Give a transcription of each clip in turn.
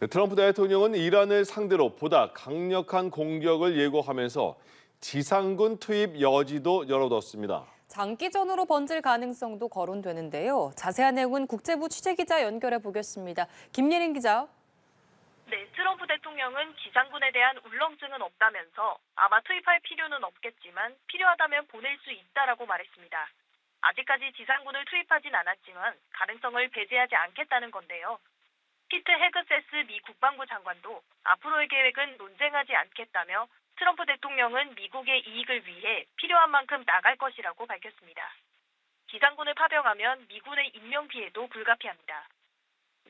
네, 트럼프 대통령은 이란을 상대로 보다 강력한 공격을 예고하면서 지상군 투입 여지도 열어뒀습니다. 장기전으로 번질 가능성도 거론되는데요. 자세한 내용은 국제부 취재기자 연결해 보겠습니다. 김예린 기자. 네, 트럼프 대통령은 지상군에 대한 울렁증은 없다면서 아마 투입할 필요는 없겠지만 필요하다면 보낼 수 있다라고 말했습니다. 아직까지 지상군을 투입하진 않았지만 가능성을 배제하지 않겠다는 건데요. 피트 헤그세스 미 국방부 장관도 앞으로의 계획은 논쟁하지 않겠다며 트럼프 대통령은 미국의 이익을 위해 필요한 만큼 나갈 것이라고 밝혔습니다. 지상군을 파병하면 미군의 인명피해도 불가피합니다.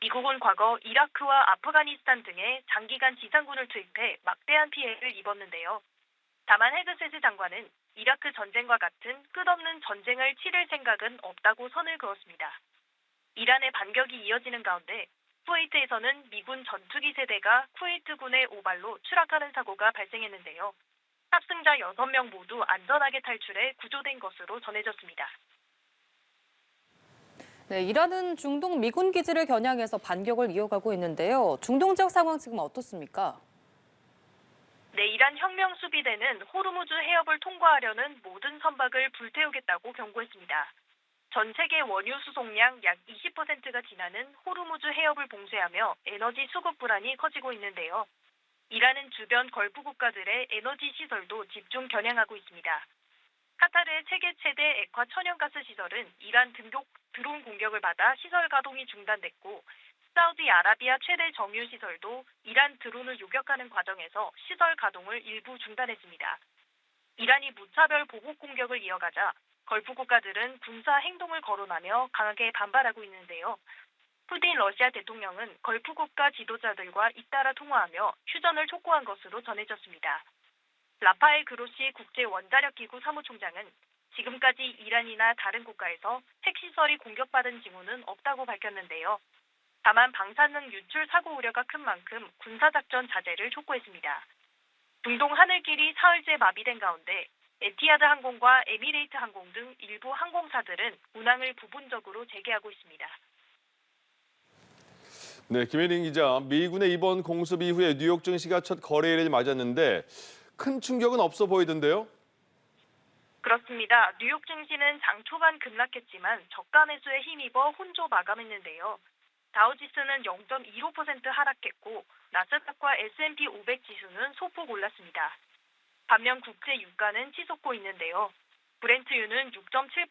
미국은 과거 이라크와 아프가니스탄 등에 장기간 지상군을 투입해 막대한 피해를 입었는데요. 다만 헤그세스 장관은 이라크 전쟁과 같은 끝없는 전쟁을 치를 생각은 없다고 선을 그었습니다. 이란의 반격이 이어지는 가운데 쿠웨이트에서는 미군 전투기 세대가 쿠웨이트군의 오발로 추락하는 사고가 발생했는데요. 탑승자 6명 모두 안전하게 탈출해 구조된 것으로 전해졌습니다. 네, 이란은 중동 미군 기지를 겨냥해서 반격을 이어가고 있는데요. 중동 지역 상황 지금 어떻습니까? 네, 이란 혁명수비대는 호르무즈 해협을 통과하려는 모든 선박을 불태우겠다고 경고했습니다. 전 세계 원유 수송량 약 20%가 지나는 호르무즈 해협을 봉쇄하며 에너지 수급 불안이 커지고 있는데요. 이란은 주변 걸프 국가들의 에너지 시설도 집중 겨냥하고 있습니다. 카타르의 세계 최대 액화 천연가스 시설은 이란 드론 공격을 받아 시설 가동이 중단됐고, 사우디아라비아 최대 정유 시설도 이란 드론을 요격하는 과정에서 시설 가동을 일부 중단했습니다. 이란이 무차별 보복 공격을 이어가자 걸프 국가들은 군사 행동을 거론하며 강하게 반발하고 있는데요. 푸틴 러시아 대통령은 걸프 국가 지도자들과 잇따라 통화하며 휴전을 촉구한 것으로 전해졌습니다. 라파엘 그로시 국제원자력기구 사무총장은 지금까지 이란이나 다른 국가에서 핵시설이 공격받은 징후는 없다고 밝혔는데요. 다만 방사능 유출 사고 우려가 큰 만큼 군사작전 자제를 촉구했습니다. 중동 하늘길이 사흘째 마비된 가운데 에티하드 항공과 에미레이트 항공 등 일부 항공사들은 운항을 부분적으로 재개하고 있습니다. 네, 김혜린 기자, 미군의 이번 공습 이후에 뉴욕 증시가 첫 거래일을 맞았는데 큰 충격은 없어 보이던데요? 그렇습니다. 뉴욕 증시는 장 초반 급락했지만 저가 매수에 힘입어 혼조 마감했는데요. 다우지수는 0.25% 하락했고 나스닥과 S&P 500 지수는 소폭 올랐습니다. 반면 국제 유가는 치솟고 있는데요. 브렌트유는 6.7%,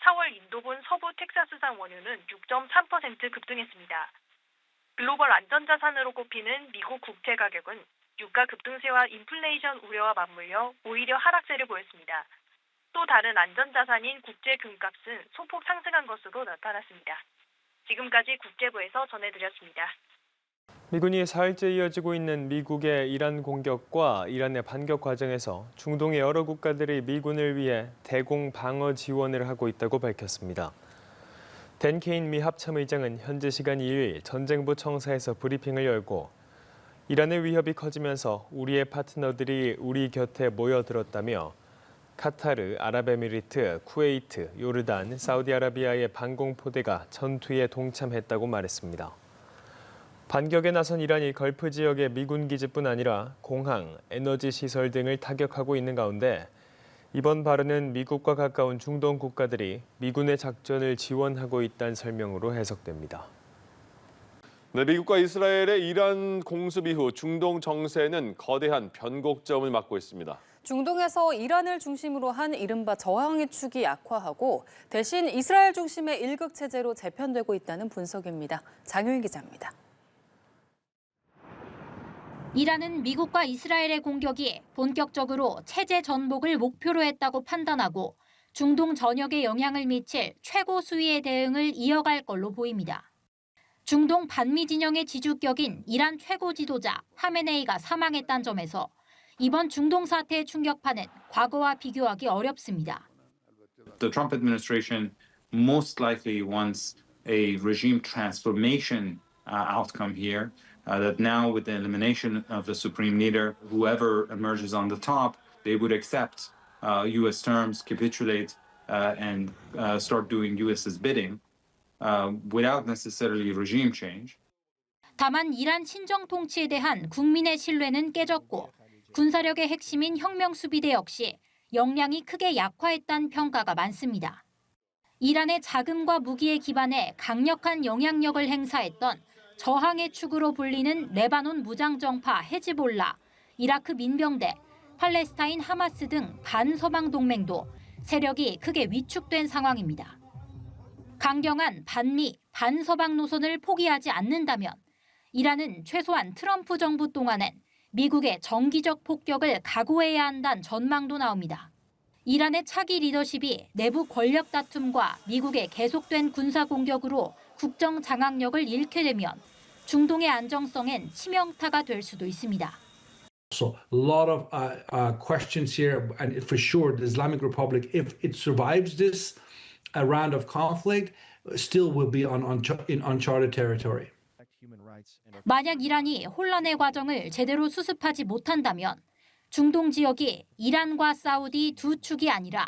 4월 인도분 서부 텍사스산 원유는 6.3% 급등했습니다. 글로벌 안전자산으로 꼽히는 미국 국채 가격은 유가 급등세와 인플레이션 우려와 맞물려 오히려 하락세를 보였습니다. 또 다른 안전자산인 국제 금값은 소폭 상승한 것으로 나타났습니다. 지금까지 국제부에서 전해드렸습니다. 미군이 사흘째 이어지고 있는 미국의 이란 공격과 이란의 반격 과정에서 중동의 여러 국가들이 미군을 위해 대공 방어 지원을 하고 있다고 밝혔습니다. 댄 케인 미 합참의장은 현지 시간 2일 전쟁부 청사에서 브리핑을 열고 이란의 위협이 커지면서 우리의 파트너들이 우리 곁에 모여들었다며 카타르, 아랍에미리트, 쿠웨이트, 요르단, 사우디아라비아의 방공포대가 전투에 동참했다고 말했습니다. 반격에 나선 이란이 걸프 지역의 미군 기지뿐 아니라 공항, 에너지 시설 등을 타격하고 있는 가운데 이번 발언은 미국과 가까운 중동 국가들이 미군의 작전을 지원하고 있다는 설명으로 해석됩니다. 네, 미국과 이스라엘의 이란 공습 이후 중동 정세는 거대한 변곡점을 맞고 있습니다. 중동에서 이란을 중심으로 한 이른바 저항의 축이 약화하고 대신 이스라엘 중심의 일극 체제로 재편되고 있다는 분석입니다. 장효인 기자입니다. 이란은 미국과 이스라엘의 공격이 본격적으로 체제 전복을 목표로 했다고 판단하고 중동 전역에 영향을 미칠 최고 수위의 대응을 이어갈 걸로 보입니다. 중동 반미 진영의 지주격인 이란 최고 지도자 하메네이가 사망했다는 점에서 이번 중동 사태의 충격파는 과거와 비교하기 어렵습니다. The Trump administration most likely wants a regime transformation outcome here. That now, with the elimination of the supreme leader, whoever emerges on the top, they would accept U.S. terms, capitulate, and start doing U.S.'s bidding without necessarily regime change. 다만 이란 친정 통치에 대한 국민의 신뢰는 깨졌고 군사력의 핵심인 혁명수비대 역시 역량이 크게 약화했다는 평가가 많습니다. 이란의 자금과 무기에 기반해 강력한 영향력을 행사했던 저항의 축으로 불리는 레바논 무장정파 헤즈볼라, 이라크 민병대, 팔레스타인 하마스 등 반서방 동맹도 세력이 크게 위축된 상황입니다. 강경한 반미, 반서방 노선을 포기하지 않는다면 이란은 최소한 트럼프 정부 동안엔 미국의 정기적 폭격을 각오해야 한다는 전망도 나옵니다. 이란의 차기 리더십이 내부 권력 다툼과 미국의 계속된 군사 공격으로 국정 장악력을 잃게 되면 중동의 안정성엔 치명타가 될 수도 있습니다. So a lot of questions here, and for sure, the Islamic Republic, if it survives this round of conflict, still will be in uncharted territory. 만약 이란이 혼란의 과정을 제대로 수습하지 못한다면 중동 지역이 이란과 사우디 두 축이 아니라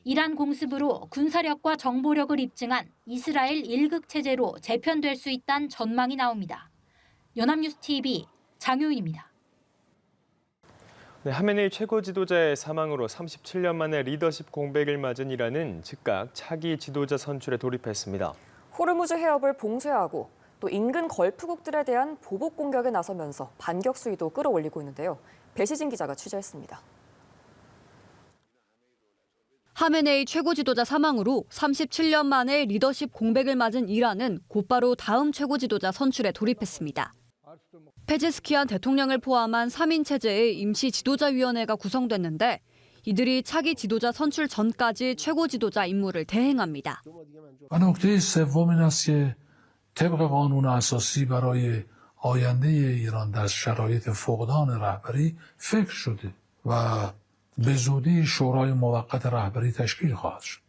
이란 공습으로 군사력과 정보력을 입증한 이스라엘 1국 체제로 재편될 수 있다는 전망이 나옵니다. 연합뉴스 TV 장효인입니다. 네, 하메네이 최고 지도자의 사망으로 37년 만에 리더십 공백을 맞은 이란은 즉각 차기 지도자 선출에 돌입했습니다. 호르무즈 해협을 봉쇄하고 또 인근 걸프국들에 대한 보복 공격에 나서면서 반격 수위도 끌어올리고 있는데요. 배시진 기자가 취재했습니다. 하메네이 최고 지도자 사망으로 37년 만에 리더십 공백을 맞은 이란은 곧바로 다음 최고 지도자 선출에 돌입했습니다. 페제스키안 대통령을 포함한 3인 체제의 임시 지도자위원회가 구성됐는데 이들이 차기 지도자 선출 전까지 최고 지도자 임무를 대행합니다. نکته سوم این است که طبق قانون اساسی برای آینده ایران در شرایط فقدان رهبری فکر شده و به زودی شورای موقت رهبری تشکیل خواهد شد.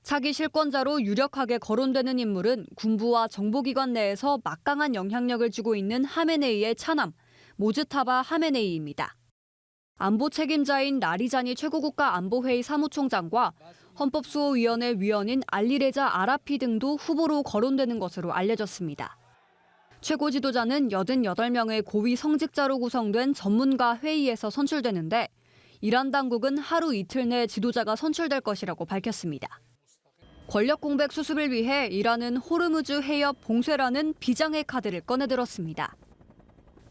차기 실권자로 유력하게 거론되는 인물은 군부와 정보기관 내에서 막강한 영향력을 쥐고 있는 하메네이의 차남, 모즈타바 하메네이입니다. 안보 책임자인 라리자니 최고국가 안보회의 사무총장과 헌법수호위원회 위원인 알리레자 아라피 등도 후보로 거론되는 것으로 알려졌습니다. 최고 지도자는 88명의 고위 성직자로 구성된 전문가 회의에서 선출되는데 이란 당국은 하루 이틀 내 지도자가 선출될 것이라고 밝혔습니다. 권력 공백 수습을 위해 이란은 호르무즈 해협 봉쇄라는 비장의 카드를 꺼내들었습니다.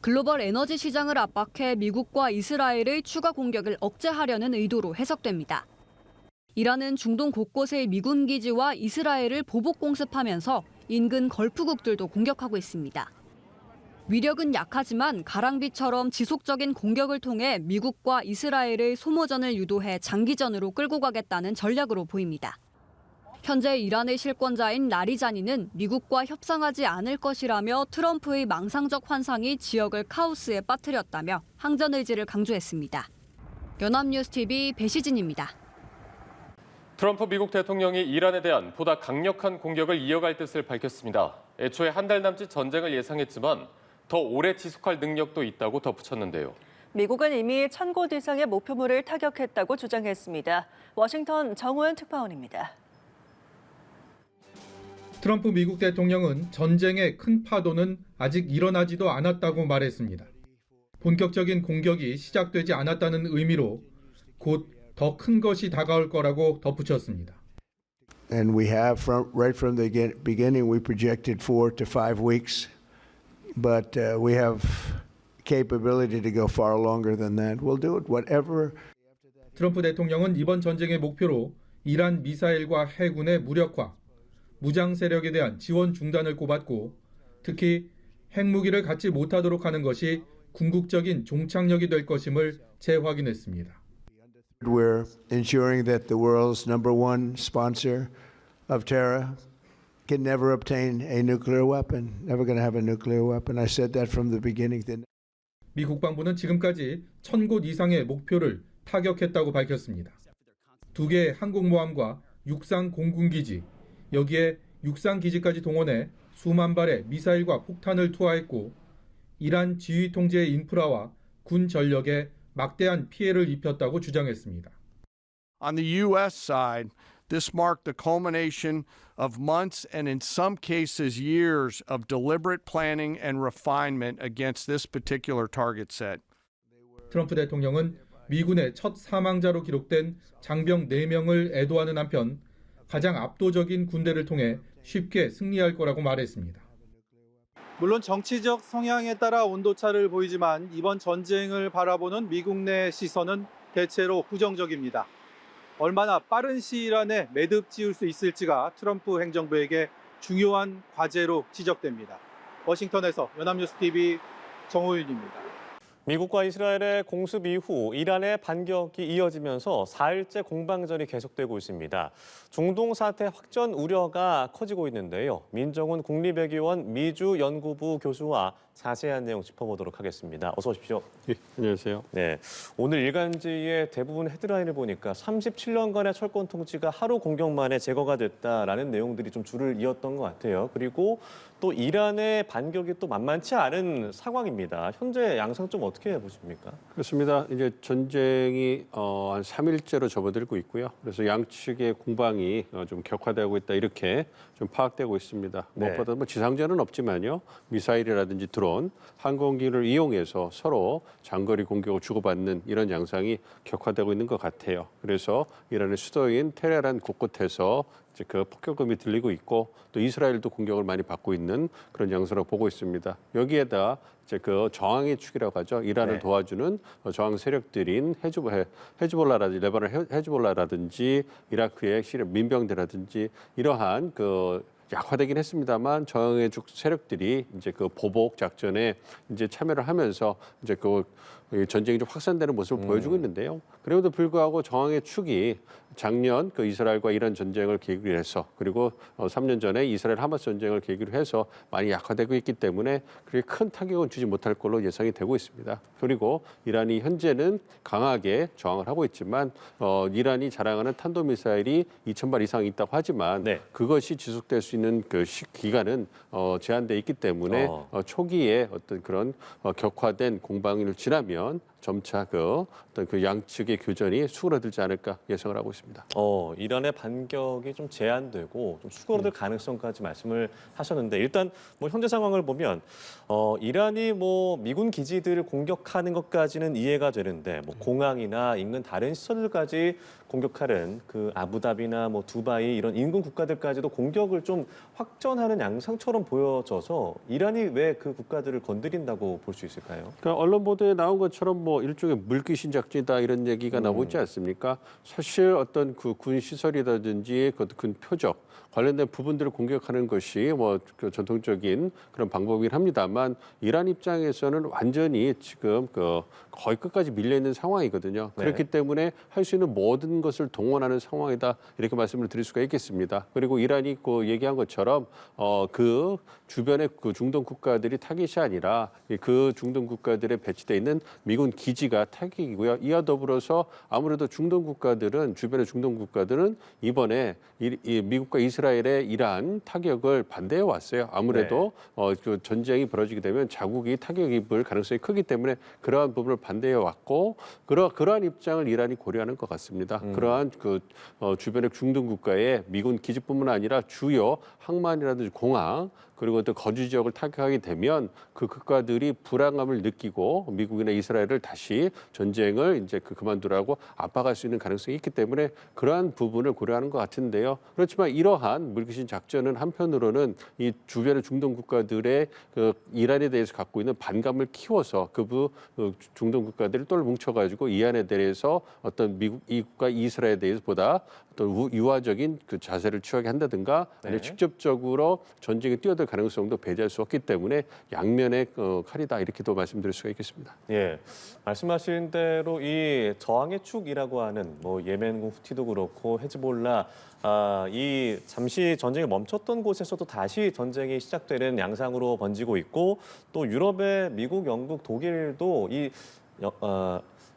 글로벌 에너지 시장을 압박해 미국과 이스라엘의 추가 공격을 억제하려는 의도로 해석됩니다. 이란은 중동 곳곳의 미군 기지와 이스라엘을 보복 공습하면서 인근 걸프국들도 공격하고 있습니다. 위력은 약하지만 가랑비처럼 지속적인 공격을 통해 미국과 이스라엘의 소모전을 유도해 장기전으로 끌고 가겠다는 전략으로 보입니다. 현재 이란의 실권자인 라리자니는 미국과 협상하지 않을 것이라며 트럼프의 망상적 환상이 지역을 카오스에 빠뜨렸다며 항전 의지를 강조했습니다. 연합뉴스 TV 배시진입니다. 트럼프 미국 대통령이 이란에 대한 보다 강력한 공격을 이어갈 뜻을 밝혔습니다. 애초에 한 달 남짓 전쟁을 예상했지만 더 오래 지속할 능력도 있다고 덧붙였는데요. 미국은 이미 1000곳 이상의 목표물을 타격했다고 주장했습니다. 워싱턴 정우현 특파원입니다. 트럼프 미국 대통령은 전쟁의 큰 파도는 아직 일어나지도 않았다고 말했습니다. 본격적인 공격이 시작되지 않았다는 의미로 곧 더 큰 것이 다가올 거라고 덧붙였습니다. And we have right from the beginning we projected 4 to 5 weeks, but we have capability to go far longer than that. We'll do it whatever. 트럼프 대통령은 이번 전쟁의 목표로 이란 미사일과 해군의 무력화, 무장 세력에 대한 지원 중단을 꼽았고 특히 핵무기를 갖지 못하도록 하는 것이 궁극적인 종착역이 될 것임을 재확인했습니다. We're ensuring that the world's number one sponsor of terror can never obtain a nuclear weapon, never going to have a nuclear weapon. I said that from the beginning. 미 국방부는 지금까지 1000곳 이상의 목표를 타격했다고 밝혔습니다. 2개의 항공모함과 육상 공군기지, 여기에 육상기지까지 동원해 수만 발의 미사일과 폭탄을 투하했고 이란 지휘 통제의 인프라와 군 전력에 막대한 피해를 입혔다고 주장했습니다. On the U.S. side, This marked the culmination of months and in some cases years of deliberate planning and refinement against this particular target set. 트럼프 대통령은 미군의 첫 사망자로 기록된 장병 4명을 애도하는 한편 가장 압도적인 군대를 통해 쉽게 승리할 거라고 말했습니다. 물론 정치적 성향에 따라 온도차를 보이지만 이번 전쟁을 바라보는 미국 내 시선은 대체로 부정적입니다. 얼마나 빠른 시일 안에 매듭 지을 수 있을지가 트럼프 행정부에게 중요한 과제로 지적됩니다. 워싱턴에서 연합뉴스TV 정호윤입니다. 미국과 이스라엘의 공습 이후 이란의 반격이 이어지면서 4일째 공방전이 계속되고 있습니다. 중동 사태 확전 우려가 커지고 있는데요. 민정훈 국립외교원 미주연구부 교수와 자세한 내용 짚어보도록 하겠습니다. 어서 오십시오. 네, 안녕하세요. 네, 오늘 일간지의 대부분 헤드라인을 보니까 37년간의 철권 통치가 하루 공격 만에 제거가 됐다라는 내용들이 좀 줄을 이었던 것 같아요. 그리고 또 이란의 반격이 또 만만치 않은 상황입니다. 현재 양상 좀 어떻게 보십니까? 그렇습니다. 이제 전쟁이 한 3일째로 접어들고 있고요. 그래서 양측의 공방이 좀 격화되고 있다 이렇게 좀 파악되고 있습니다. 네. 무엇보다 뭐 지상전은 없지만요. 미사일이라든지 드론, 항공기를 이용해서 서로 장거리 공격을 주고받는 이런 양상이 격화되고 있는 것 같아요. 그래서 이란의 수도인 테헤란 곳곳에서 이제 그 폭격음이 들리고 있고 또 이스라엘도 공격을 많이 받고 있는 그런 양상으로 보고 있습니다. 여기에다 이제 그 저항의 축이라고 하죠. 이란을 네. 도와주는 저항 세력들인 헤즈볼라라든지 레바논 헤즈볼라라든지 이라크의 시리아 민병대라든지 이러한 그 약화되긴 했습니다만 저항의 주 세력들이 이제 그 보복 작전에 이제 참여를 하면서 이제 그 전쟁이 좀 확산되는 모습을 보여주고 있는데요. 그럼에도 불구하고 저항의 축이 작년 그 이스라엘과 이란 전쟁을 계기로 해서 그리고 3년 전에 이스라엘 하마스 전쟁을 계기로 해서 많이 약화되고 있기 때문에 그렇게 큰 타격은 주지 못할 걸로 예상이 되고 있습니다. 그리고 이란이 현재는 강하게 저항을 하고 있지만 이란이 자랑하는 탄도미사일이 2,000발 이상 있다고 하지만 네. 그것이 지속될 수 있는 그 기간은 제한돼 있기 때문에 초기에 어떤 그런 격화된 공방을 지나면 점차 그 어떤 그 양측의 교전이 수그러들지 않을까 예상을 하고 있습니다. 이란의 반격이 좀 제한되고 좀 수그러들 가능성까지 말씀을 하셨는데 일단 뭐 현재 상황을 보면 이란이 뭐 미군 기지들을 공격하는 것까지는 이해가 되는데 뭐 공항이나 인근 다른 시설들까지 공격하는 그 아부다비나 뭐 두바이 이런 인근 국가들까지도 공격을 좀 확전하는 양상처럼 보여져서 이란이 왜 그 국가들을 건드린다고 볼 수 있을까요? 그러니까 언론 보도에 나온 것처럼 뭐 일종의 물귀신 작전이다 이런 얘기가 나오고 있지 않습니까? 사실 어떤 그 군 시설이라든지 그 표적 관련된 부분들을 공격하는 것이 뭐 그 전통적인 그런 방법이긴 합니다만 이란 입장에서는 완전히 지금 그 거의 끝까지 밀려 있는 상황이거든요. 네. 그렇기 때문에 할 수 있는 모든 것을 동원하는 상황이다 이렇게 말씀을 드릴 수가 있겠습니다. 그리고 이란이 그 얘기한 것처럼 그 주변의 그 중동 국가들이 타깃이 아니라 그 중동 국가들에 배치돼 있는 미군 기지가 타깃이고요. 이와 더불어서 아무래도 중동 국가들은 주변의 중동 국가들은 이번에 이 미국과 이스라엘의 이러한 타격을 반대해 왔어요. 아무래도 그 전쟁이 벌어지게 되면 자국이 타격 입을 가능성이 크기 때문에 그러한 부분을 반대해 왔고 그러한 입장을 이란이 고려하는 것 같습니다. 그러한 그 주변의 중동 국가의 미군 기지뿐만 아니라 주요 항만이라든지 공항 그리고 또 거주 지역을 타격하게 되면 그 국가들이 불안감을 느끼고 미국이나 이스라엘을 다시 전쟁을 이제 그만두라고 압박할 수 있는 가능성이 있기 때문에 그러한 부분을 고려하는 것 같은데요. 그렇지만 이러한 물귀신 작전은 한편으로는 이 주변의 중동 국가들의 그 이란에 대해서 갖고 있는 반감을 키워서 그 중동 국가들이 똘 뭉쳐가지고 이란에 대해서 어떤 미국과 이스라엘에 대해서 보다 어떤 유화적인 그 자세를 취하게 한다든가 아니면 직접적으로 전쟁에 뛰어들 가능성도 배제할 수 없기 때문에 양면의 칼이다 이렇게도 말씀드릴 수가 있겠습니다. 예, 말씀하신 대로 이 저항의 축이라고 하는 뭐 예멘군 후티도 그렇고 헤즈볼라 이 잠시 전쟁이 멈췄던 곳에서도 다시 전쟁이 시작되는 양상으로 번지고 있고 또 유럽의 미국, 영국, 독일도 이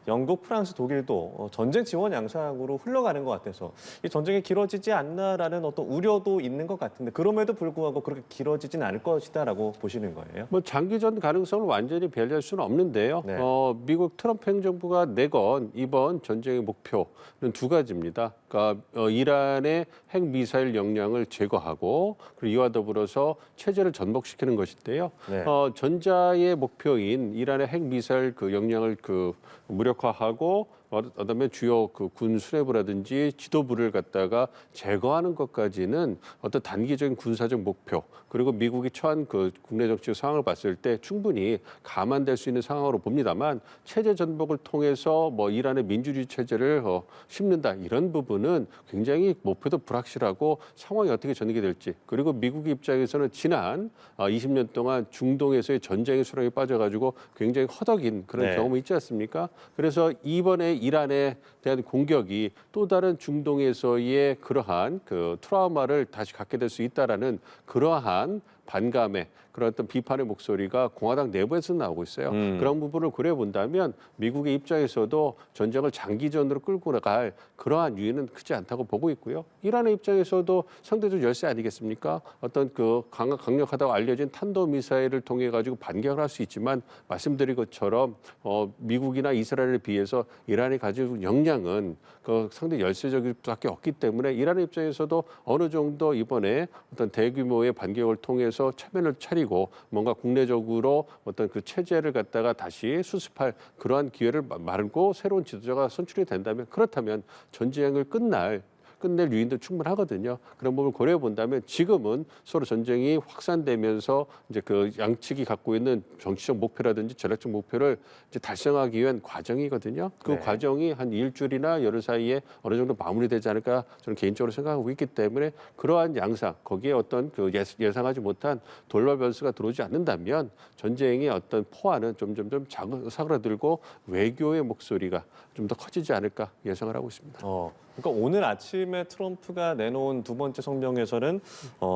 영국, 프랑스, 독일도 전쟁 지원 양상으로 흘러가는 것 같아서 이 전쟁이 길어지지 않나라는 어떤 우려도 있는 것 같은데 그럼에도 불구하고 그렇게 길어지진 않을 것이다라고 보시는 거예요? 뭐 장기전 가능성을 완전히 배제할 수는 없는데요. 네. 미국 트럼프 행정부가 내건 이번 전쟁의 목표는 두 가지입니다. 그러니까 이란의 핵 미사일 역량을 제거하고 그리고 이와 더불어서 체제를 전복시키는 것인데요. 네. 전자의 목표인 이란의 핵 미사일 그 역량을 무력화하고 그다음에 주요 군 수뇌부라든지 지도부를 갖다가 제거하는 것까지는 어떤 단기적인 군사적 목표 그리고 미국이 처한 국내 정치적 상황을 봤을 때 충분히 감안될 수 있는 상황으로 봅니다만 체제 전복을 통해서 뭐 이란의 민주주의 체제를 심는다 이런 부분은 굉장히 목표도 불확실하고 상황이 어떻게 전개가 될지 그리고 미국 입장에서는 지난 20년 동안 중동에서의 전쟁의 수렁에 빠져가지고 굉장히 허덕인 그런 네. 경험이 있지 않습니까? 그래서 이번에 이란에 대한 공격이 또 다른 중동에서의 그러한 트라우마를 다시 갖게 될 수 있다라는 그러한 반감의 그런 어떤 비판의 목소리가 공화당 내부에서 나오고 있어요. 그런 부분을 고려해 본다면 미국의 입장에서도 전쟁을 장기전으로 끌고 나갈 그러한 유인은 크지 않다고 보고 있고요. 이란의 입장에서도 상대적 열세 아니겠습니까? 어떤 강력하다고 알려진 탄도미사일을 통해 가지고 반격을 할 수 있지만 말씀드린 것처럼 미국이나 이스라엘에 비해서 이란이 가지고 있는 역량은 상당히 열세적일 수밖에 없기 때문에 이란의 입장에서도 어느 정도 이번에 어떤 대규모의 반격을 통해서 체면을 차리고 뭔가 국내적으로 어떤 그 체제를 갖다가 다시 수습할 그러한 기회를 말고 새로운 지도자가 선출이 된다면 그렇다면 전쟁을 끝낼 유인도 충분하거든요. 그런 부분을 고려해 본다면 지금은 서로 전쟁이 확산되면서 이제 그 양측이 갖고 있는 정치적 목표라든지 전략적 목표를 이제 달성하기 위한 과정이거든요. 그 네. 과정이 한 일주일이나 열흘 사이에 어느 정도 마무리되지 않을까 저는 개인적으로 생각하고 있기 때문에 그러한 양상 거기에 어떤 예상하지 못한 돌발 변수가 들어오지 않는다면 전쟁의 어떤 포화는 점점점 사그라들고 외교의 목소리가 좀 더 커지지 않을까 예상을 하고 있습니다. 그러니까 오늘 아침에 트럼프가 내놓은 두 번째 성명에서는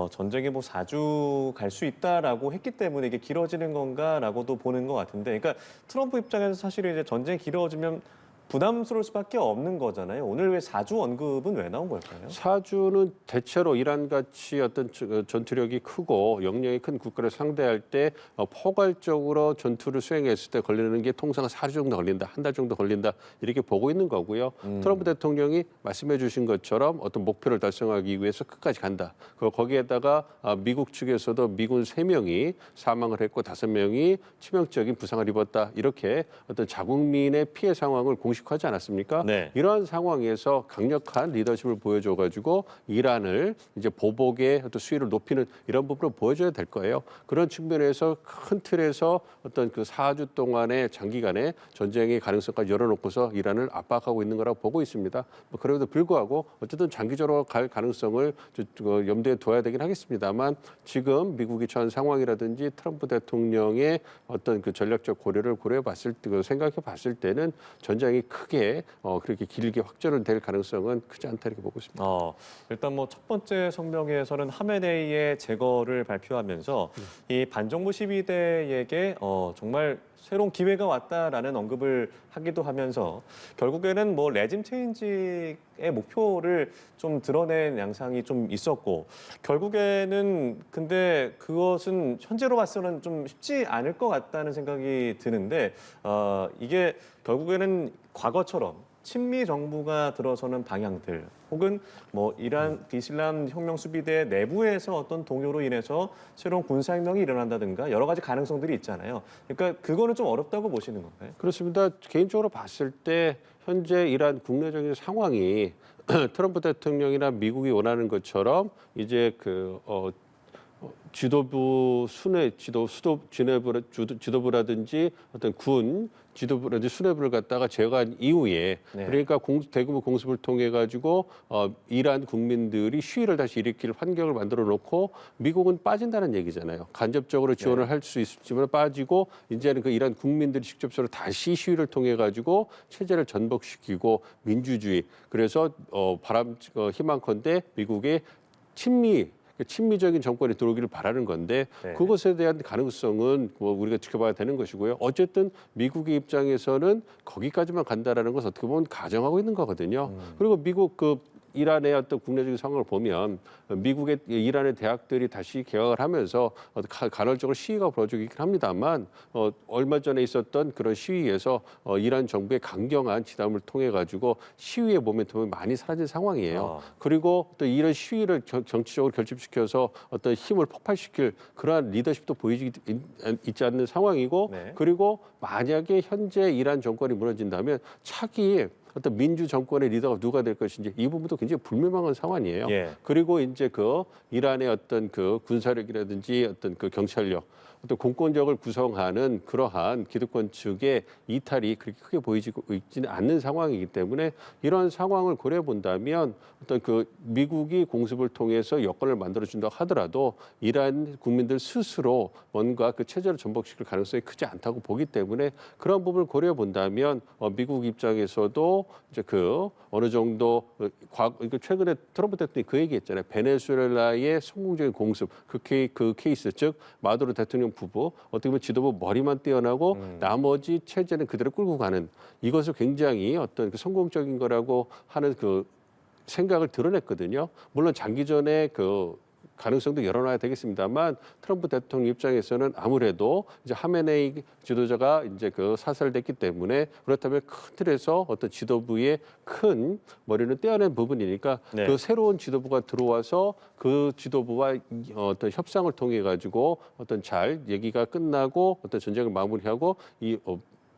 전쟁이 뭐 4주 갈 수 있다라고 했기 때문에 이게 길어지는 건가라고도 보는 것 같은데, 그러니까 트럼프 입장에서 사실 이제 전쟁이 길어지면 부담스러울 수밖에 없는 거잖아요. 오늘 왜 4주 언급은 왜 나온 걸까요? 4주는 대체로 이란같이 어떤 전투력이 크고 역량이 큰 국가를 상대할 때 포괄적으로 전투를 수행했을 때 걸리는 게 통상 4주 정도 걸린다, 한 달 정도 걸린다 이렇게 보고 있는 거고요. 트럼프 대통령이 말씀해 주신 것처럼 어떤 목표를 달성하기 위해서 끝까지 간다. 거기에다가 미국 측에서도 미군 3명이 사망을 했고 5명이 치명적인 부상을 입었다. 이렇게 어떤 자국민의 피해 상황을 공식화하지 않았습니까? 네. 이러한 상황에서 강력한 리더십을 보여줘가지고 이란을 이제 보복의 어떤 수위를 높이는 이런 부분을 보여줘야 될 거예요. 그런 측면에서 큰 틀에서 어떤 그 4주 동안의 장기간의 전쟁의 가능성까지 열어놓고서 이란을 압박하고 있는 거라고 보고 있습니다. 그럼에도 불구하고 어쨌든 장기적으로 갈 가능성을 염두에 둬야 되긴 하겠습니다만 지금 미국이 처한 상황이라든지 트럼프 대통령의 어떤 그 전략적 고려를 고려해봤을 때, 생각해봤을 때는 전쟁이 크게 그렇게 길게 확전을 될 가능성은 크지 않다 이렇게 보고 있습니다. 일단 뭐 첫 번째 성명에서는 하메네이의 제거를 발표하면서 이 반정부 시위대에게 정말 새로운 기회가 왔다라는 언급을 하기도 하면서 결국에는 뭐 레짐 체인지의 목표를 좀 드러낸 양상이 좀 있었고 결국에는 근데 그것은 현재로 봐서는 좀 쉽지 않을 것 같다는 생각이 드는데 이게 결국에는 과거처럼 친미 정부가 들어서는 방향들 혹은 뭐 이란 이슬람 혁명 수비대 내부에서 어떤 동요로 인해서 새로운 군사혁명이 일어난다든가 여러 가지 가능성들이 있잖아요. 그러니까 그거는 좀 어렵다고 보시는 건가요? 그렇습니다. 개인적으로 봤을 때 현재 이란 국내적인 상황이 트럼프 대통령이나 미국이 원하는 것처럼 이제 지도부 지도부라든지 어떤 군 지도부라든지 수뇌부를 갖다가 제거한 이후에 그러니까 대규모 공습을 통해 가지고 이란 국민들이 시위를 다시 일으킬 환경을 만들어 놓고 미국은 빠진다는 얘기잖아요. 간접적으로 지원을 할 수 있지만 빠지고 이제는 그 이란 국민들이 직접적으로 다시 시위를 통해 가지고 체제를 전복시키고 민주주의 그래서 희망컨대 미국의 친미 친미적인 정권이 들어오기를 바라는 건데 네. 그것에 대한 가능성은 뭐 우리가 지켜봐야 되는 것이고요. 어쨌든 미국의 입장에서는 거기까지만 간다라는 것은 어떻게 보면 가정하고 있는 거거든요. 그리고 미국 이란의 어떤 국내적인 상황을 보면 미국의 이란의 대학들이 다시 개학을 하면서 간헐적으로 시위가 벌어지긴 합니다만 얼마 전에 있었던 그런 시위에서 이란 정부의 강경한 지담을 통해 가지고 시위의 모멘텀이 많이 사라진 상황이에요. 그리고 또 이런 시위를 정치적으로 결집시켜서 어떤 힘을 폭발시킬 그러한 리더십도 보이지 있지 않는 상황이고 네. 그리고 만약에 현재 이란 정권이 무너진다면 차기 어떤 민주 정권의 리더가 누가 될 것인지 이 부분도 굉장히 불명확한 상황이에요. 예. 그리고 이제 이란의 어떤 군사력이라든지 어떤 경찰력, 어떤 공권력을 구성하는 그러한 기득권 측의 이탈이 그렇게 크게 보이지고 있지는 않는 상황이기 때문에 이러한 상황을 고려해 본다면 어떤 미국이 공습을 통해서 여건을 만들어준다고 하더라도 이란 국민들 스스로 뭔가 체제를 전복시킬 가능성이 크지 않다고 보기 때문에 그런 부분을 고려해 본다면 미국 입장에서도 이제 어느 정도 최근에 트럼프 대통령이 그 얘기했잖아요. 베네수엘라의 성공적인 공습 그 케이스 즉 마두로 대통령 부부 어떻게 보면 지도부 머리만 뛰어나고 나머지 체제는 그대로 끌고 가는 이것을 굉장히 어떤 성공적인 거라고 하는 생각을 드러냈거든요. 물론 장기전에 가능성도 열어놔야 되겠습니다만 트럼프 대통령 입장에서는 아무래도 이제 하메네이 지도자가 이제 사살됐기 때문에 그렇다면 큰 틀에서 어떤 지도부의 큰 머리는 떼어낸 부분이니까 네. 새로운 지도부가 들어와서 그 지도부와 어떤 협상을 통해 가지고 어떤 잘 얘기가 끝나고 어떤 전쟁을 마무리하고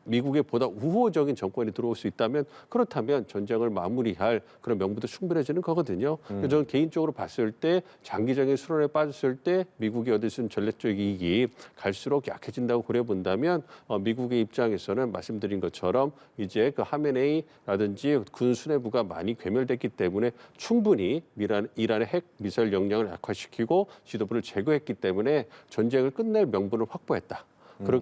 미국의 보다 우호적인 정권이 들어올 수 있다면 그렇다면 전쟁을 마무리할 그런 명분도 충분해지는 거거든요. 그래서 저는 개인적으로 봤을 때 장기적인 수론에 빠졌을 때 미국이 얻을 수 있는 전략적 이익이 갈수록 약해진다고 고려 본다면 미국의 입장에서는 말씀드린 것처럼 이제 하메네이라든지 군 수뇌부가 많이 괴멸됐기 때문에 충분히 이란의 핵 미사일 역량을 약화시키고 지도부를 제거했기 때문에 전쟁을 끝낼 명분을 확보했다.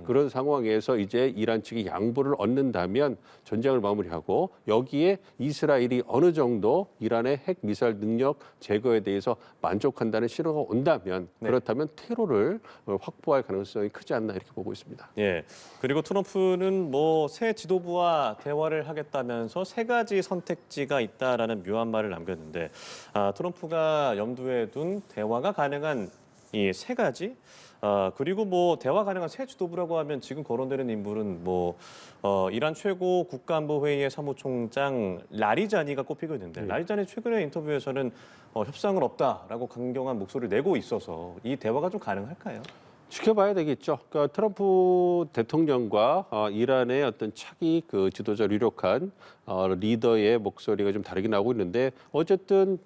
그런 상황에서 이제 이란 측이 양보를 얻는다면 전쟁을 마무리하고 여기에 이스라엘이 어느 정도 이란의 핵 미사일 능력 제거에 대해서 만족한다는 신호가 온다면 그렇다면 테러를 확보할 가능성이 크지 않나 이렇게 보고 있습니다. 예. 그리고 트럼프는 새 지도부와 대화를 하겠다면서 3가지 선택지가 있다라는 묘한 말을 남겼는데 트럼프가 염두에 둔 대화가 가능한 이 3가지 그리고 대화 가능한 새 지도부라고 하면 지금 거론되는 인물은 이란 최고 국가안보회의의 사무총장 라리자니가 꼽히고 있는데 라리자니 최근의 인터뷰에서는 협상은 없다라고 강경한 목소리를 내고 있어서 이 대화가 좀 가능할까요? 지켜봐야 되겠죠. 그러니까 트럼프 대통령과 이란의 어떤 차기 지도자 유력한 리더의 목소리가 좀 다르게 나오고 있는데 어쨌든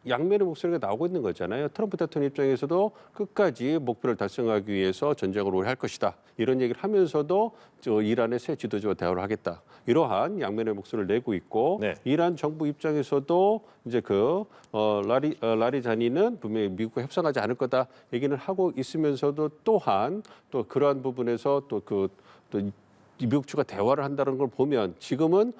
양면의 목소리가 나오고 있는 거잖아요. 트럼프 대통령 입장에서도 끝까지 목표를 달성하기 위해서 전쟁을 오래 할 것이다. 이런 얘기를 하면서도 이란의 새 지도자와 대화를 하겠다. 이러한 양면의 목소리를 내고 있고 이란 정부 입장에서도 이제 라리자니는 분명히 미국과 협상하지 않을 거다 얘기는 하고 있으면서도 또한 또 그러한 부분에서 또 미국 측과 대화를 한다는 걸 보면 지금은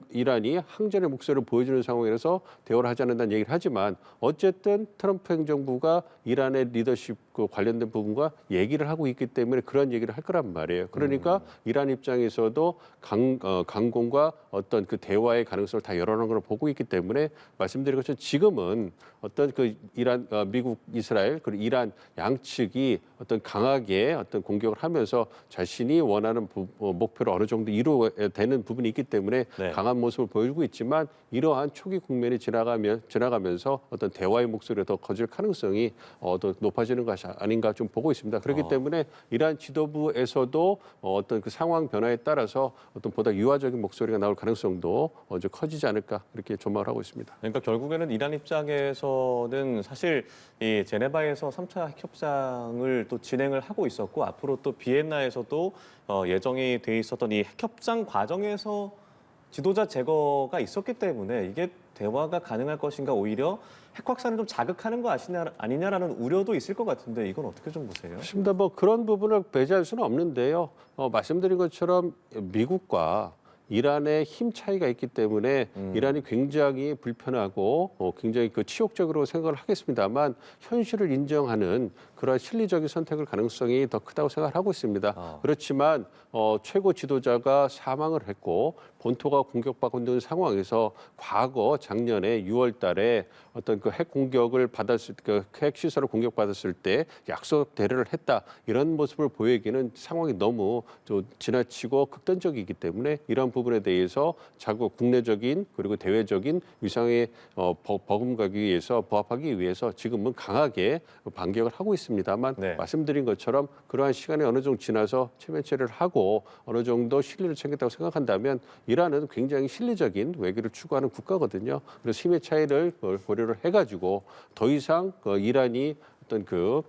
이란이 항전의 목소리를 보여주는 상황이라서 대화를 하지 않는다는 얘기를 하지만 어쨌든 트럼프 행정부가 이란의 리더십 관련된 부분과 얘기를 하고 있기 때문에 그런 얘기를 할 거란 말이에요. 그러니까 이란 입장에서도 강공과 어떤 대화의 가능성을 다 열어놓은 걸 보고 있기 때문에 말씀드린 것처럼 지금은 어떤 미국, 이스라엘 그리고 이란 양측이 어떤 강하게 어떤 공격을 하면서 자신이 원하는 목표를 어느 정도 이루어되는 부분이 있기 때문에 강한 모습을 보여주고 있지만 이러한 초기 국면이 지나가면서 어떤 대화의 목소리가 더 커질 가능성이 더 높아지는 것이 아닌가 좀 보고 있습니다. 그렇기 때문에 이란 지도부에서도 어떤 상황 변화에 따라서 어떤 보다 유화적인 목소리가 나올 가능성도 좀 커지지 않을까 그렇게 전망을 하고 있습니다. 그러니까 결국에는 이란 입장에서는 사실 이 제네바에서 3차 핵 협상을 또 진행을 하고 있었고 앞으로 또 비엔나에서도 예정이 돼 있었던 이 핵 협상 과정에서 지도자 제거가 있었기 때문에 이게 대화가 가능할 것인가 오히려 핵 확산을 좀 자극하는 거 아니냐라는 우려도 있을 것 같은데 이건 어떻게 좀 보세요? 그렇습니다. 그런 부분을 배제할 수는 없는데요. 말씀드린 것처럼 미국과 이란의 힘 차이가 있기 때문에 이란이 굉장히 불편하고 굉장히 그 치욕적으로 생각을 하겠습니다만 현실을 인정하는 그러한 실리적인 선택을 가능성이 더 크다고 생각을 하고 있습니다. 그렇지만 최고 지도자가 사망을 했고 본토가 공격받고 있는 상황에서 과거 작년에 6월 달에 어떤 그 핵 공격을 받았을 그 핵 시설을 공격받았을 때 약속 대례를 했다. 이런 모습을 보이기는 상황이 너무 좀 지나치고 극단적이기 때문에 이런 부분에 대해서 자국 국내적인 그리고 대외적인 위상에 버금가기 위해서 부합하기 위해서 지금은 강하게 반격을 하고 있습니다만 말씀드린 것처럼 그러한 시간이 어느 정도 지나서 체면 처리를 하고 어느 정도 실리를 챙겼다고 생각한다면 이란은 굉장히 실리적인 외교를 추구하는 국가거든요. 그래서 힘의 차이를 고려를 해가지고 더 이상 이란이 어떤 그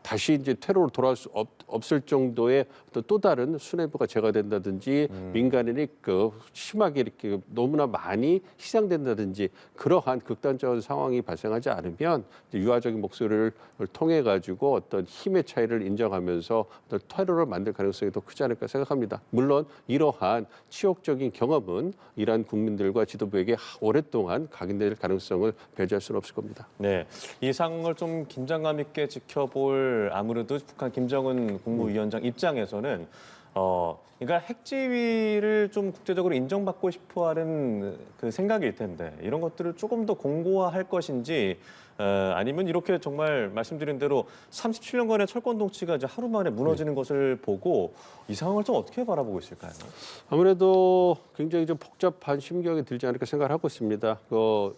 다시 이제 테러로 돌아올 수 없을 정도의 또 다른 수뇌부가 제거된다든지 민간인이 그 심하게 이렇게 너무나 많이 희생된다든지 그러한 극단적인 상황이 발생하지 않으면 유화적인 목소리를 통해 가지고 어떤 힘의 차이를 인정하면서 어떤 테러를 만들 가능성이 더 크지 않을까 생각합니다. 물론 이러한 치욕적인 경험은 이란 국민들과 지도부에게 오랫동안 각인될 가능성을 배제할 수는 없을 겁니다. 네, 이 상황을 좀 긴장감 있게 지켜볼 아무래도 북한 김정은 국무위원장 입장에서는 그러니까 핵지위를 좀 국제적으로 인정받고 싶어하는 그 생각일 텐데 이런 것들을 조금 더 공고화할 것인지 아니면 이렇게 정말 말씀드린 대로 37년간의 철권 통치가 이제 하루 만에 무너지는 것을 보고 이 상황을 좀 어떻게 바라보고 있을까요? 아무래도 굉장히 좀 복잡한 심경이 들지 않을까 생각을 하고 있습니다.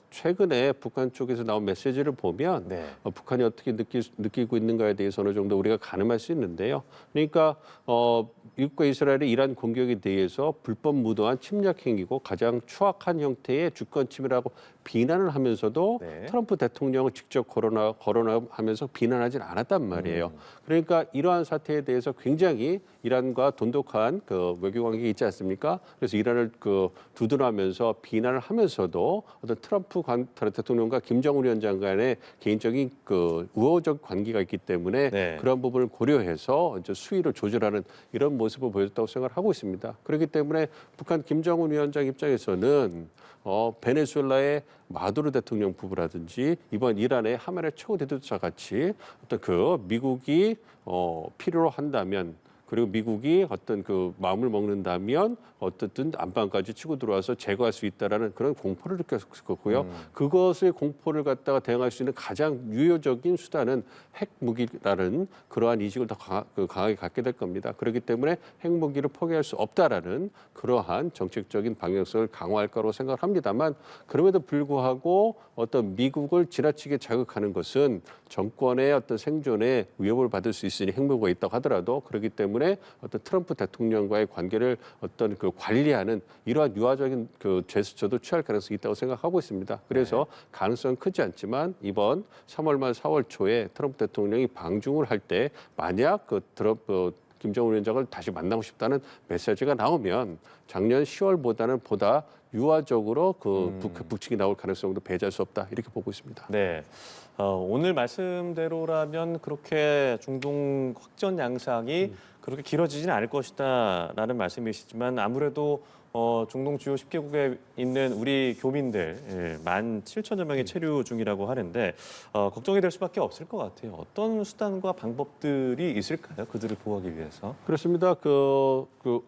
최근에 북한 쪽에서 나온 메시지를 보면 북한이 어떻게 느끼고 있는가에 대해서 어느 정도 우리가 가늠할 수 있는데요. 그러니까 미국과 이스라엘의 이란 공격에 대해서 불법 무도한 침략 행위고 가장 추악한 형태의 주권 침해라고 비난을 하면서도 트럼프 대통령을 직접 거론하면서 비난하진 않았단 말이에요. 그러니까 이러한 사태에 대해서 굉장히 이란과 돈독한 그 외교 관계가 있지 않습니까? 그래서 이란을 두둔하면서 비난을 하면서도 어떤 트럼프 대통령과 김정은 위원장 간의 개인적인 그 우호적 관계가 있기 때문에 그런 부분을 고려해서 이제 수위를 조절하는 이런 모습을 보였다고 생각을 하고 있습니다. 그렇기 때문에 북한 김정은 위원장 입장에서는 베네수엘라의 마두로 대통령 부부라든지 이번 이란의 하메네 최고 대도자 같이 어떤 그 미국이 필요로 한다면 그리고 미국이 어떤 그 마음을 먹는다면 어떻든 안방까지 치고 들어와서 제거할 수 있다라는 그런 공포를 느꼈을 거고요. 그것의 공포를 갖다가 대응할 수 있는 가장 유효적인 수단은 핵무기라는 그러한 인식을 더 강하게 갖게 될 겁니다. 그렇기 때문에 핵무기를 포기할 수 없다라는 그러한 정책적인 방향성을 강화할 거라고 생각을 합니다만 그럼에도 불구하고 어떤 미국을 지나치게 자극하는 것은 정권의 어떤 생존에 위협을 받을 수 있으니 핵무기가 있다고 하더라도 그렇기 때문에 어떤 트럼프 대통령과의 관계를 어떤 그 관리하는 이러한 유화적인 그 제스처도 취할 가능성이 있다고 생각하고 있습니다. 그래서 가능성은 크지 않지만 이번 3월 말 4월 초에 트럼프 대통령이 방중을 할 때 만약 김정은 위원장을 다시 만나고 싶다는 메시지가 나오면 작년 10월보다는 보다 유화적으로 북측이 나올 가능성도 배제할 수 없다 이렇게 보고 있습니다. 네. 오늘 말씀대로라면 그렇게 중동 확전 양상이 그렇게 길어지지는 않을 것이다라는 말씀이시지만 아무래도 중동 주요 10개국에 있는 우리 교민들 17,000여 명이 체류 중이라고 하는데 걱정이 될 수밖에 없을 것 같아요. 어떤 수단과 방법들이 있을까요? 그들을 보호하기 위해서. 그렇습니다.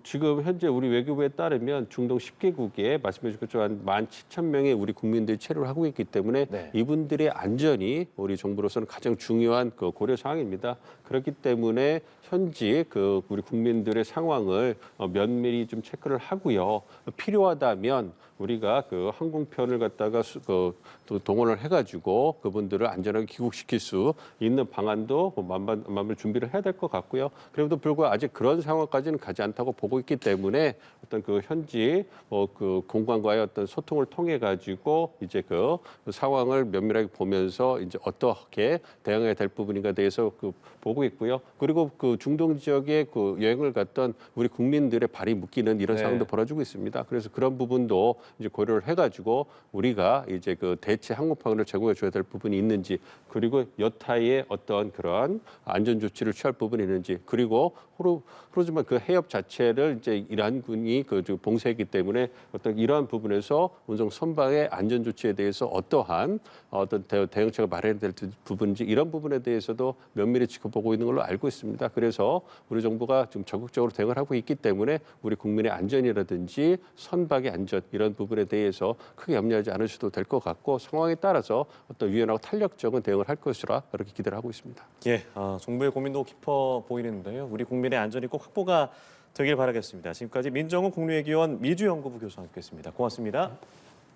지금 현재 우리 외교부에 따르면 중동 10개국에 말씀해 주신 것처럼 17,000명의 우리 국민들이 체류를 하고 있기 때문에 이분들의 안전이 우리 정부로서는 가장 중요한 고려 사항입니다. 그렇기 때문에 현지 우리 국민들의 상황을 면밀히 좀 체크를 하고요. 필요하다면 우리가 항공편을 갖다가 또 동원을 해가지고 그분들을 안전하게 귀국시킬 수 있는 방안도 만발 준비를 해야 될 것 같고요. 그래도 불구하고 아직 그런 상황까지는 가지 않다고 보고 있기 때문에 어떤 현지 공관과의 어떤 소통을 통해 가지고 이제 그 상황을 면밀하게 보면서 이제 어떻게 대응해야 될 부분인가에 대해서 보고 있고요. 그리고 중동 지역에 여행을 갔던 우리 국민들의 발이 묶이는 이런 상황도 벌어지고 있습니다. 있습니다. 그래서 그런 부분도 이제 고려를 해가지고 우리가 이제 그 대체 항공편을 제공해 줘야 될 부분이 있는지, 그리고 여타의 어떤 그런 안전 조치를 취할 부분이 있는지, 그리고 그러지만 그 해협 자체를 이제 이란군이 그 봉쇄했기 때문에 어떤 이러한 부분에서 운송 선박의 안전 조치에 대해서 어떠한 어떤 대응책을 마련해야 될 부분인지, 이런 부분에 대해서도 면밀히 지켜보고 있는 걸로 알고 있습니다. 그래서 우리 정부가 지금 적극적으로 대응을 하고 있기 때문에 우리 국민의 안전이라든지 선박의 안전 이런 부분에 대해서 크게 염려하지 않으셔도 될 것 같고, 상황에 따라서 어떤 유연하고 탄력적인 대응을 할 것이라 그렇게 기대를 하고 있습니다. 예, 정부의 고민도 깊어 보이는데요. 우리 국민의 안전이 꼭 확보가 되길 바라겠습니다. 지금까지 민정훈 국립외교원 미주연구부 교수와 함께했습니다. 고맙습니다.